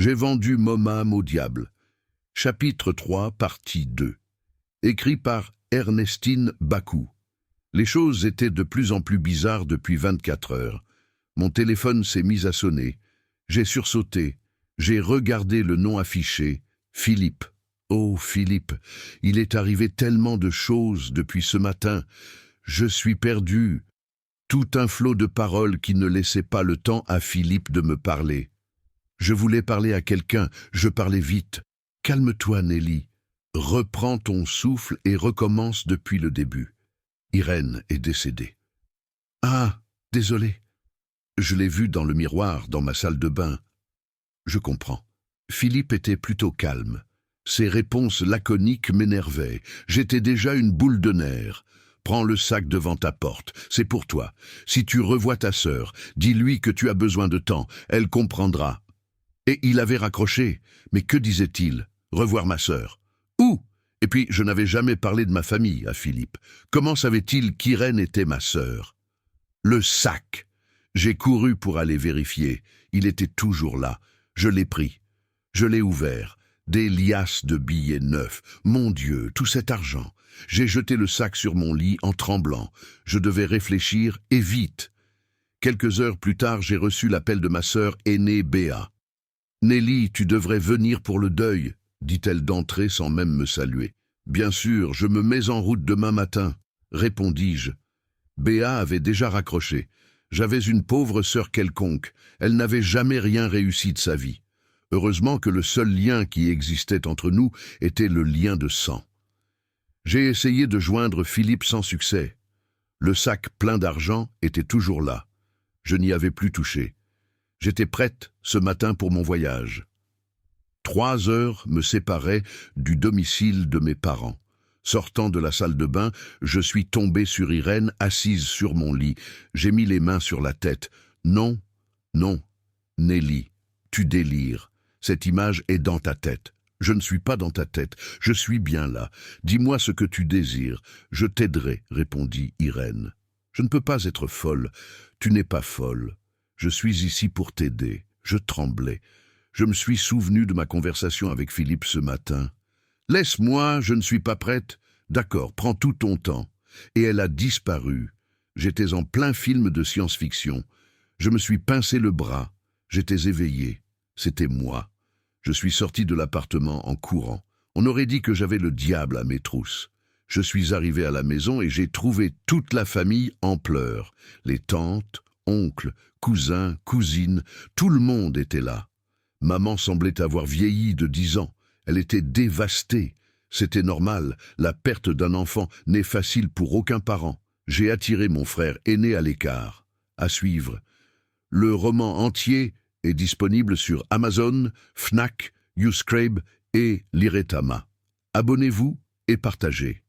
J'ai vendu mon âme au diable. Chapitre 3, partie 2. Écrit par Ernestine Bacou. Les choses étaient de plus en plus bizarres depuis 24 heures. Mon téléphone s'est mis à sonner. J'ai sursauté. J'ai regardé le nom affiché. Philippe. Oh, Philippe, il est arrivé tellement de choses depuis ce matin. Je suis perdu. Tout un flot de paroles qui ne laissait pas le temps à Philippe de me parler. Je voulais parler à quelqu'un, je parlais vite. Calme-toi, Nelly. Reprends ton souffle et recommence depuis le début. Irène est décédée. Ah, désolé. Je l'ai vue dans le miroir, dans ma salle de bain. Je comprends. Philippe était plutôt calme. Ses réponses laconiques m'énervaient. J'étais déjà une boule de nerfs. Prends le sac devant ta porte, c'est pour toi. Si tu revois ta sœur, dis-lui que tu as besoin de temps, elle comprendra. Et il avait raccroché. Mais que disait-il? Revoir ma sœur. Où? Et puis, je n'avais jamais parlé de ma famille à Philippe. Comment savait-il qu'Irène était ma sœur? Le sac. J'ai couru pour aller vérifier. Il était toujours là. Je l'ai pris. Je l'ai ouvert. Des liasses de billets neufs. Mon Dieu, tout cet argent. J'ai jeté le sac sur mon lit en tremblant. Je devais réfléchir, et vite. Quelques heures plus tard, j'ai reçu l'appel de ma sœur aînée Béa. « Nelly, tu devrais venir pour le deuil », dit-elle d'entrée sans même me saluer. « Bien sûr, je me mets en route demain matin », répondis-je. Béa avait déjà raccroché. J'avais une pauvre sœur quelconque. Elle n'avait jamais rien réussi de sa vie. Heureusement que le seul lien qui existait entre nous était le lien de sang. J'ai essayé de joindre Philippe sans succès. Le sac plein d'argent était toujours là. Je n'y avais plus touché. J'étais prête ce matin pour mon voyage. 3 heures me séparaient du domicile de mes parents. Sortant de la salle de bain, je suis tombé sur Irène, assise sur mon lit. J'ai mis les mains sur la tête. Non, non, Nelly, tu délires. Cette image est dans ta tête. Je ne suis pas dans ta tête, je suis bien là. Dis-moi ce que tu désires. Je t'aiderai, répondit Irène. Je ne peux pas être folle. Tu n'es pas folle. Je suis ici pour t'aider. Je tremblais. Je me suis souvenu de ma conversation avec Philippe ce matin. Laisse-moi, je ne suis pas prête. D'accord, prends tout ton temps. Et elle a disparu. J'étais en plein film de science-fiction. Je me suis pincé le bras. J'étais éveillé. C'était moi. Je suis sorti de l'appartement en courant. On aurait dit que j'avais le diable à mes trousses. Je suis arrivé à la maison et j'ai trouvé toute la famille en pleurs. Les tantes, oncles, cousins, cousines, tout le monde était là. Maman semblait avoir vieilli de 10 ans. Elle était dévastée. C'était normal, la perte d'un enfant n'est facile pour aucun parent. J'ai attiré mon frère aîné à l'écart. À suivre. Le roman entier est disponible sur Amazon, Fnac, YouScribe et Liretama. Abonnez-vous et partagez.